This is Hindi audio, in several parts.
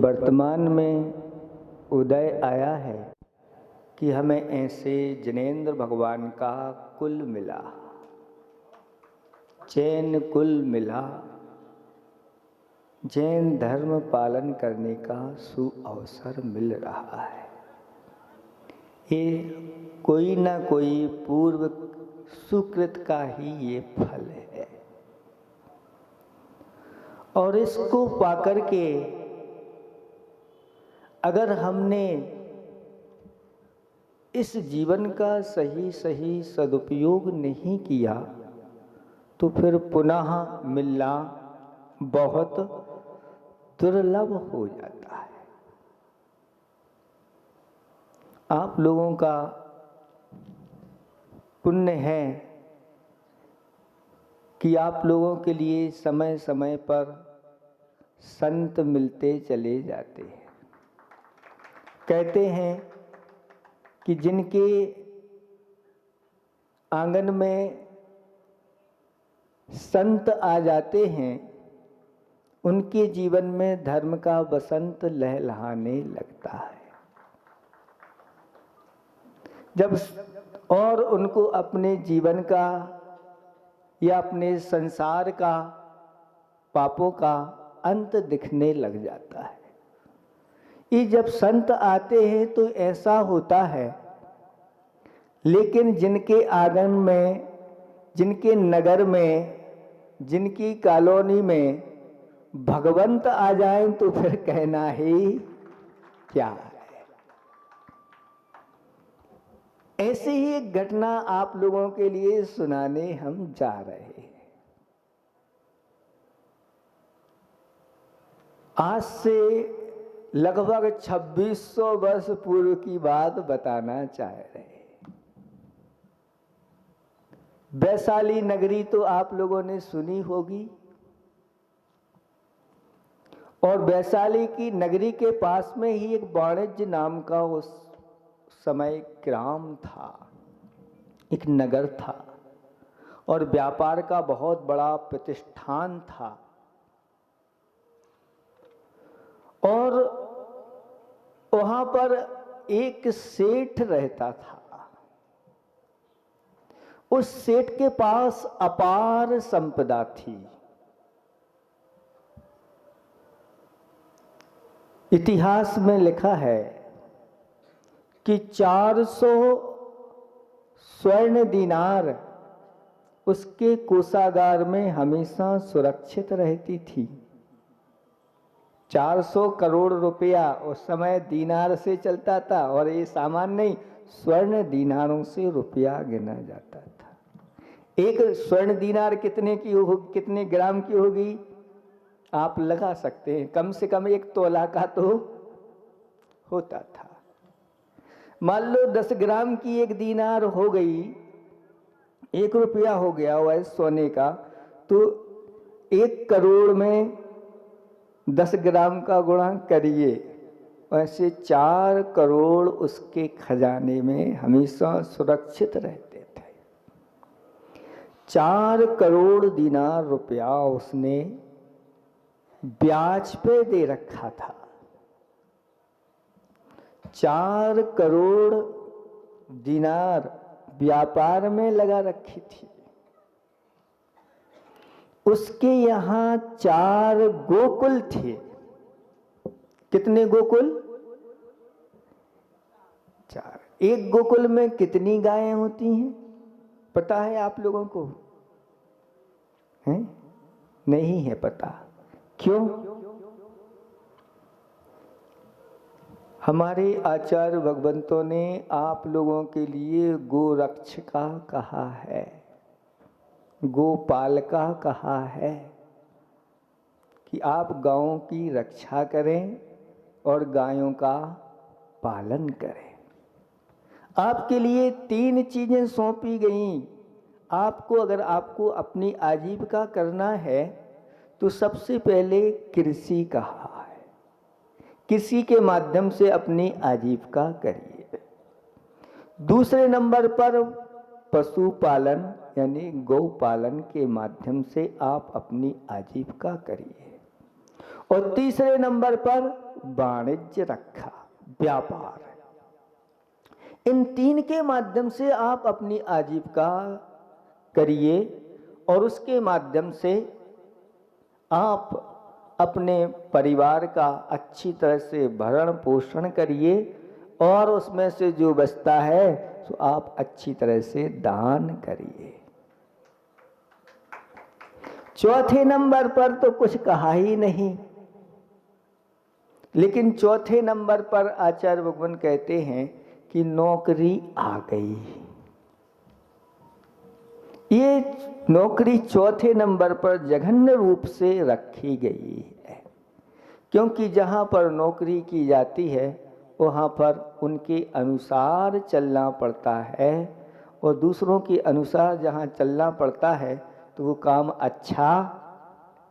वर्तमान में उदय आया है कि हमें ऐसे जिनेंद्र भगवान का कुल मिला, जैन कुल मिला, जैन धर्म पालन करने का सुअवसर मिल रहा है। ये कोई ना कोई पूर्व सुकृत का ही ये फल है और इसको पाकर के अगर हमने इस जीवन का सही सही सदुपयोग नहीं किया तो फिर पुनः मिलना बहुत दुर्लभ हो जाता है। आप लोगों का पुण्य है कि आप लोगों के लिए समय समय पर संत मिलते चले जाते हैं। कहते हैं कि जिनके आंगन में संत आ जाते हैं उनके जीवन में धर्म का बसंत लहलहाने लगता है। जब और उनको अपने जीवन का या अपने संसार का पापों का अंत दिखने लग जाता है। ये जब संत आते हैं तो ऐसा होता है, लेकिन जिनके आंगन में, जिनके नगर में, जिनकी कॉलोनी में भगवंत आ जाएं तो फिर कहना ही क्या है। ऐसी ही एक घटना आप लोगों के लिए सुनाने हम जा रहे हैं। आज से लगभग 2600 वर्ष पूर्व की बात बताना चाह रहे हैं। वैशाली नगरी तो आप लोगों ने सुनी होगी और वैशाली की नगरी के पास में ही एक वाणिज्य नाम का उस समय ग्राम था, एक नगर था और व्यापार का बहुत बड़ा प्रतिष्ठान था। और वहां पर एक सेठ रहता था। उस सेठ के पास अपार संपदा थी। इतिहास में लिखा है कि 400 स्वर्ण दीनार उसके कोषागार में हमेशा सुरक्षित रहती थी। 400 करोड़ रुपया उस समय दीनार से चलता था और ये सामान नहीं, स्वर्ण दीनारों से रुपया गिना जाता था। एक स्वर्ण दीनार कितने की हो, कितने ग्राम की होगी आप लगा सकते हैं। कम से कम 1 तोला का तो होता था। मान लो 10 ग्राम की 1 दीनार हो गई, 1 रुपया हो गया वह सोने का, तो 1 करोड़ में 10 ग्राम का गुणा करिए, वैसे 4 करोड़ उसके खजाने में हमेशा सुरक्षित रहते थे। 4 करोड़ दीनार रुपया उसने ब्याज पे दे रखा था। 4 करोड़ दीनार व्यापार में लगा रखी थी। उसके यहां 4 गोकुल थे। कितने गोकुल? 4। एक गोकुल में कितनी गायें होती हैं पता है आप लोगों को? हैं? नहीं है पता। क्यों? हमारे आचार्य भगवंतों ने आप लोगों के लिए गोरक्षका कहा है, गोपालका कहा है कि आप गायों की रक्षा करें और गायों का पालन करें। आपके लिए 3 चीजें सौंपी गईं। आपको अगर आपको अपनी आजीविका करना है तो सबसे पहले कृषि कहा है। कृषि के माध्यम से अपनी आजीविका करिए। दूसरे नंबर पर पशुपालन यानी गौ पालन के माध्यम से आप अपनी आजीविका करिए। और तीसरे नंबर पर वाणिज्य रखा, व्यापार। इन 3 के माध्यम से आप अपनी आजीविका करिए और उसके माध्यम से आप अपने परिवार का अच्छी तरह से भरण पोषण करिए और उसमें से जो बचता है तो आप अच्छी तरह से दान करिए। चौथे नंबर पर तो कुछ कहा ही नहीं, लेकिन चौथे नंबर पर आचार्य भगवान कहते हैं कि नौकरी आ गई। ये नौकरी चौथे नंबर पर जघन्य रूप से रखी गई है, क्योंकि जहाँ पर नौकरी की जाती है वहाँ पर उनके अनुसार चलना पड़ता है और दूसरों के अनुसार जहाँ चलना पड़ता है तो वो काम अच्छा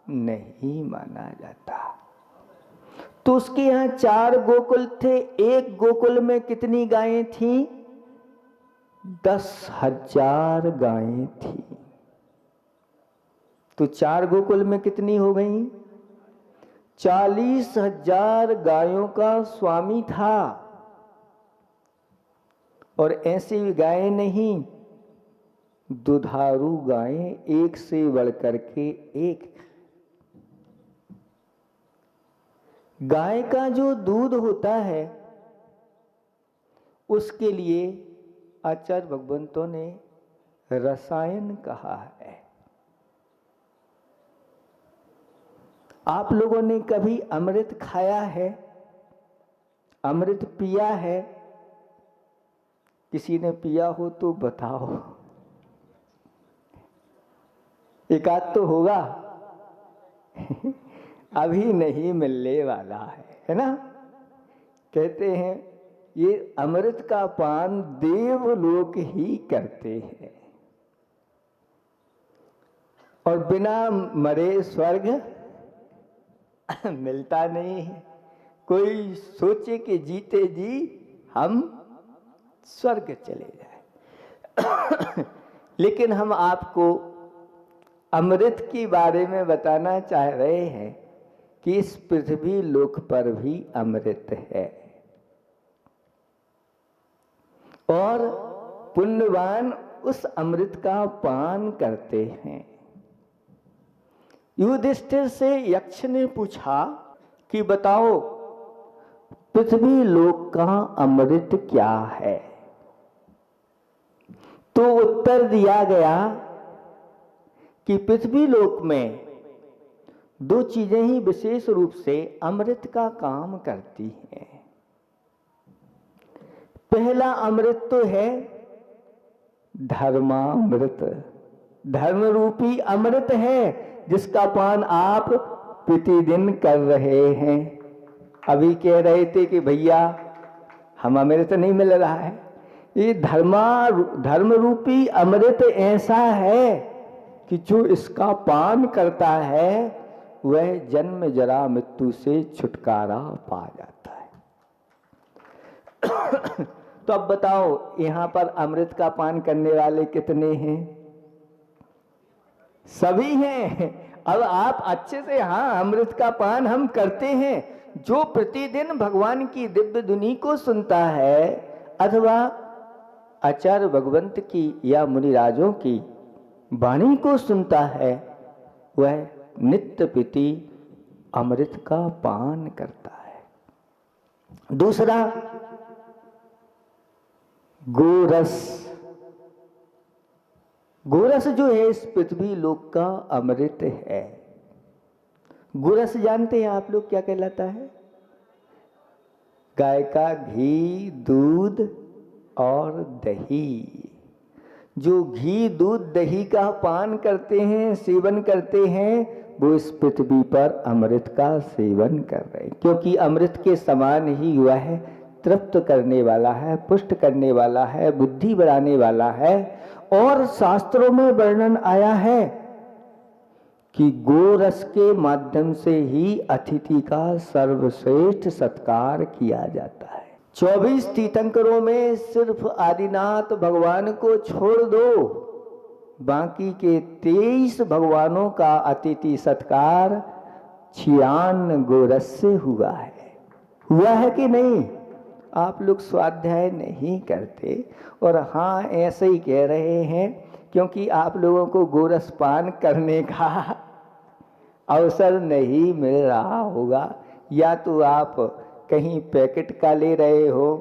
नहीं माना जाता। तो उसके यहाँ 4 गोकुल थे, एक गोकुल में कितनी गायें थीं? 10,000 गायें थी। तो 4 गोकुल में कितनी हो गई? 40,000 गायों का स्वामी था। और ऐसी गायें नहीं, दुधारू गायें एक से बढ़कर के एक। गाय का जो दूध होता है उसके लिए आचार्य भगवंतों ने रसायन कहा है। आप लोगों ने कभी अमृत खाया है? अमृत पिया है? किसी ने पिया हो तो बताओ, एक आध तो होगा। अभी नहीं मिलने वाला है ना। कहते हैं ये अमृत का पान देवलोक ही करते हैं और बिना मरे स्वर्ग मिलता नहीं है। कोई सोचे कि जीते जी हम स्वर्ग चले जाए। लेकिन हम आपको अमृत के बारे में बताना चाह रहे हैं कि इस पृथ्वी लोक पर भी अमृत है और पुण्यवान उस अमृत का पान करते हैं। युधिष्ठिर से यक्ष ने पूछा कि बताओ पृथ्वी लोक का अमृत क्या है? तो उत्तर दिया गया कि पृथ्वी लोक में 2 चीजें ही विशेष रूप से अमृत का काम करती हैं। पहला अमृत तो है धर्मामृत, धर्म रूपी अमृत है जिसका पान आप प्रतिदिन कर रहे हैं। अभी कह रहे थे कि भैया हम अमृत नहीं मिल रहा है। ये धर्म रूपी अमृत ऐसा है कि जो इसका पान करता है वह जन्म जरा मृत्यु से छुटकारा पा जाता है। तो अब बताओ यहां पर अमृत का पान करने वाले कितने हैं? सभी हैं। अब आप अच्छे से, हाँ अमृत का पान हम करते हैं। जो प्रतिदिन भगवान की दिव्य धुनी को सुनता है अथवा आचार्य भगवंत की या मुनिराजों की वाणी को सुनता है वह नित्य प्रति अमृत का पान करता है। दूसरा गोरस। गोरस जो है इस पृथ्वी लोक का अमृत है। गोरस जानते हैं आप लोग क्या कहलाता है? गाय का घी, दूध और दही। जो घी, दूध, दही का पान करते हैं, सेवन करते हैं, वो इस पृथ्वी पर अमृत का सेवन कर रहे हैं, क्योंकि अमृत के समान ही हुआ है, तृप्त करने वाला है, पुष्ट करने वाला है, बुद्धि बढ़ाने वाला है। और शास्त्रों में वर्णन आया है कि गोरस के माध्यम से ही अतिथि का सर्वश्रेष्ठ सत्कार किया जाता है। 24 तीर्थंकरों में सिर्फ आदिनाथ भगवान को छोड़ दो, बाकी के 23 भगवानों का अतिथि सत्कार 96 गोरस से हुआ है। हुआ है कि नहीं? आप लोग स्वाध्याय नहीं करते और हाँ ऐसे ही कह रहे हैं क्योंकि आप लोगों को गोरस पान करने का अवसर नहीं मिल रहा होगा, या तो आप कहीं पैकेट का ले रहे हो,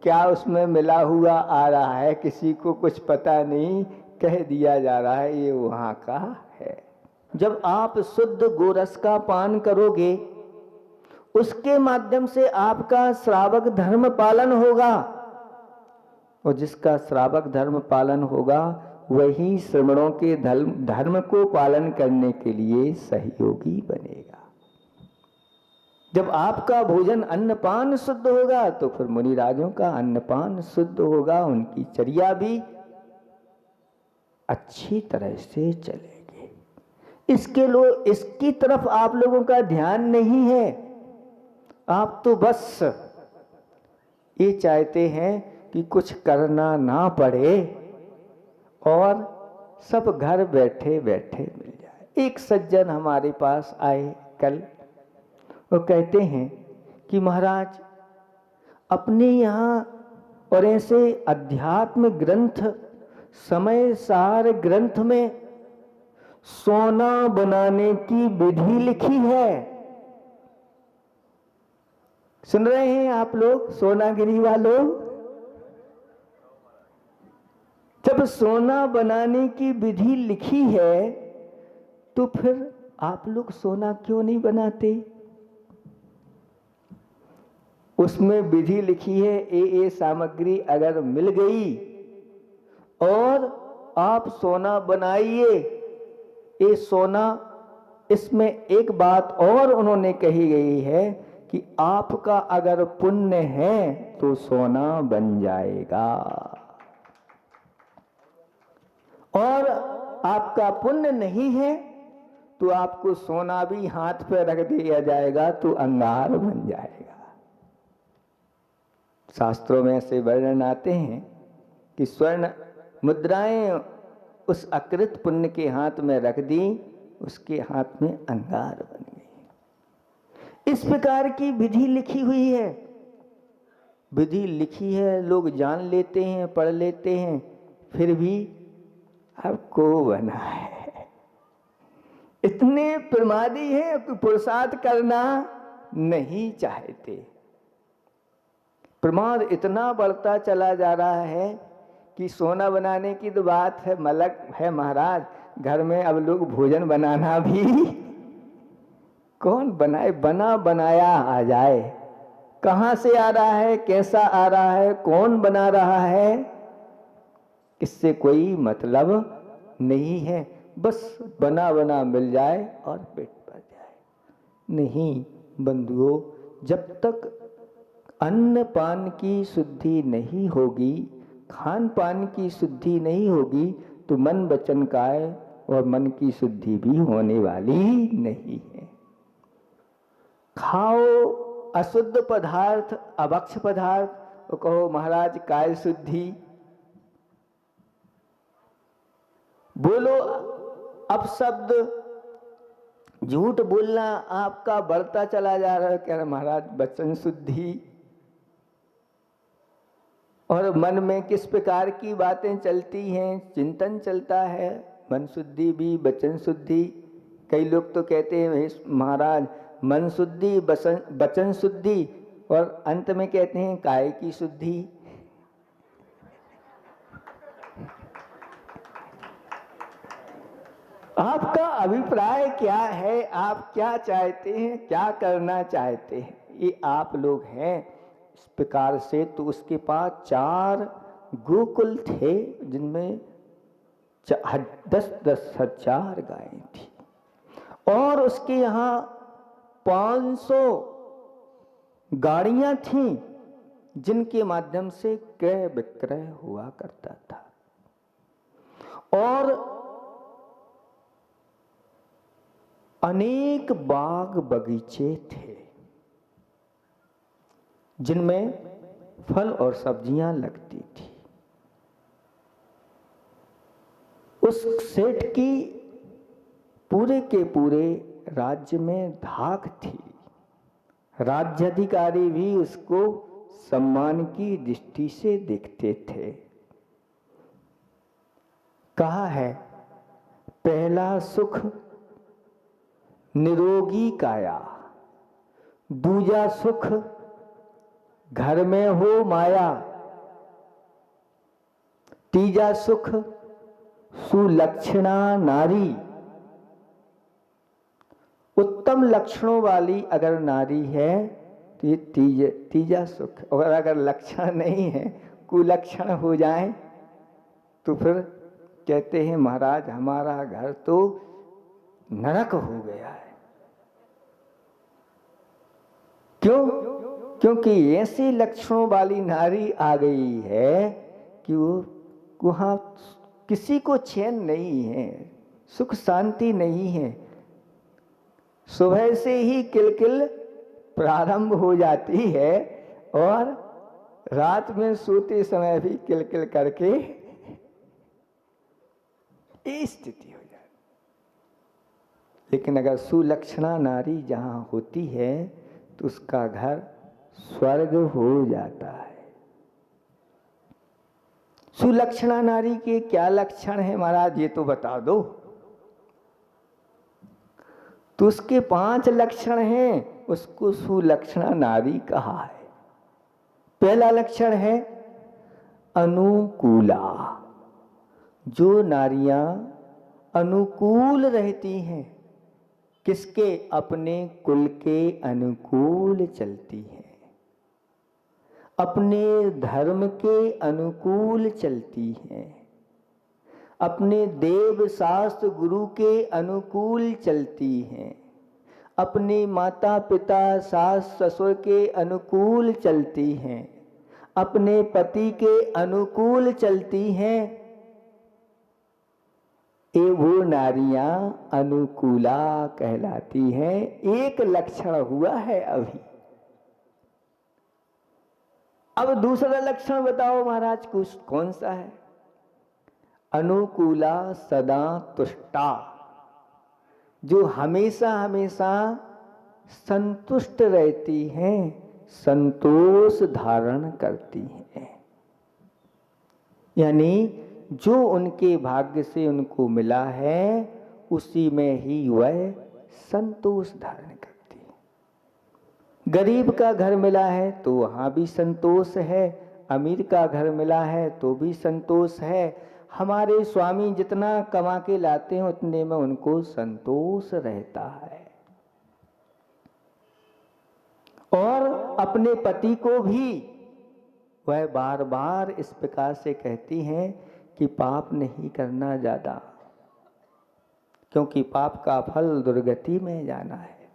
क्या उसमें मिला हुआ आ रहा है किसी को कुछ पता नहीं, कह दिया जा रहा है ये वहाँ का है। जब आप शुद्ध गोरस का पान करोगे उसके माध्यम से आपका श्रावक धर्म पालन होगा, और जिसका श्रावक धर्म पालन होगा वही श्रमणों के धर्म को पालन करने के लिए सहयोगी बनेगा। जब आपका भोजन अन्नपान शुद्ध होगा तो फिर मुनिराजों का अन्नपान शुद्ध होगा, उनकी चर्या भी अच्छी तरह से चलेगी। इसकी तरफ आप लोगों का ध्यान नहीं है। आप तो बस ये चाहते हैं कि कुछ करना ना पड़े और सब घर बैठे बैठे मिल जाए। एक सज्जन हमारे पास आए कल, वो कहते हैं कि महाराज अपने यहाँ और ऐसे अध्यात्म ग्रंथ समय सार ग्रंथ में सोना बनाने की विधि लिखी है। सुन रहे हैं आप लोग सोनागिरी वालों? जब सोना बनाने की विधि लिखी है तो फिर आप लोग सोना क्यों नहीं बनाते? उसमें विधि लिखी है, ये सामग्री अगर मिल गई और आप सोना बनाइए, ये सोना, इसमें एक बात और उन्होंने कही गई है कि आपका अगर पुण्य है तो सोना बन जाएगा, और आपका पुण्य नहीं है तो आपको सोना भी हाथ पे रख दिया जाएगा तो अंगार बन जाएगा। शास्त्रों में ऐसे वर्णन आते हैं कि स्वर्ण मुद्राएं उस अकृत पुण्य के हाथ में रख दी, उसके हाथ में अंगार बन गई। इस प्रकार की विधि लिखी हुई है। विधि लिखी है, लोग जान लेते हैं, पढ़ लेते हैं, फिर भी आपको बना है। इतने प्रमादी हैं कि पुरुषार्थ करना नहीं चाहते। प्रमाद इतना बढ़ता चला जा रहा है कि सोना बनाने की तो बात है, मलक है महाराज, घर में अब लोग भोजन बनाना भी कौन बनाए, बना बनाया आ जाए। कहाँ से आ रहा है, कैसा आ रहा है, कौन बना रहा है, इससे कोई मतलब नहीं है। बस बना बना मिल जाए और पेट भर जाए। नहीं बंधुओं, जब तक अन्न पान की शुद्धि नहीं होगी, खान पान की शुद्धि नहीं होगी, तो मन वचन काय और मन की शुद्धि भी होने वाली नहीं है। खाओ अशुद्ध पदार्थ, अभक्ष पदार्थ, तो कहो महाराज काय शुद्धि। बोलो अपशब्द, झूठ बोलना आपका बढ़ता चला जा रहा है, कह रहे महाराज वचन शुद्धि। और मन में किस प्रकार की बातें चलती हैं, चिंतन चलता है, मन शुद्धि भी वचन शुद्धि। कई लोग तो कहते हैं महाराज मन शुद्धि वचन शुद्धि, और अंत में कहते हैं काय की शुद्धि। आपका अभिप्राय क्या है, आप क्या चाहते हैं, क्या करना चाहते हैं, ये आप लोग हैं। इस प्रकार से तो उसके पास 4 गोकुल थे जिनमें 10-10 हजार गायें थी, और उसके यहाँ 500 गाड़ियां थीं जिनके माध्यम से क्रय विक्रय हुआ करता था, और अनेक बाग बगीचे थे जिनमें फल और सब्जियां लगती थी। उस सेठ की पूरे के पूरे राज्य में धाक थी, राज्याधिकारी भी उसको सम्मान की दृष्टि से देखते थे। कहा है, पहला सुख निरोगी काया, दूजा सुख घर में हो माया, तीजा सुख सुलक्षणा नारी। उत्तम लक्षणों वाली अगर नारी है तो ये तीजा सुख, और अगर लक्षण नहीं है, कुलक्षण हो जाए तो फिर कहते हैं महाराज हमारा घर तो नरक हो गया है। क्यों? क्योंकि ऐसे लक्षणों वाली नारी आ गई है कि वो वहां किसी को चैन नहीं है, सुख शांति नहीं है। सुबह से ही किलकिल प्रारंभ हो जाती है और रात में सोते समय भी किलकिल करके ये स्थिति हो जाती। लेकिन अगर सुलक्षणा नारी जहां होती है तो उसका घर स्वर्ग हो जाता है। सुलक्षणा नारी के क्या लक्षण है महाराज, ये तो बता दो। तो उसके 5 लक्षण हैं, उसको सुलक्षणा नारी कहा है। पहला लक्षण है अनुकूला, जो नारियां अनुकूल रहती हैं, किसके? अपने कुल के अनुकूल चलती हैं, अपने धर्म के अनुकूल चलती हैं, अपने देव शास्त्र गुरु के अनुकूल चलती हैं, अपने माता पिता सास ससुर के अनुकूल चलती हैं, अपने पति के अनुकूल चलती हैं। ये वो नारियां अनुकूला कहलाती हैं। एक लक्षण हुआ है अभी। अब दूसरा लक्षण बताओ महाराज, कुछ कौन सा है? अनुकूला सदा तुष्टा, जो हमेशा हमेशा संतुष्ट रहती हैं, संतोष धारण करती हैं। यानी जो उनके भाग्य से उनको मिला है उसी में ही वह संतोष धारण करती है। गरीब का घर मिला है तो वहां भी संतोष है, अमीर का घर मिला है तो भी संतोष है। हमारे स्वामी जितना कमा के लाते हैं उतने में उनको संतोष रहता है। और अपने पति को भी वह बार बार इस प्रकार से कहती हैं कि पाप नहीं करना ज्यादा, क्योंकि पाप का फल दुर्गति में जाना है।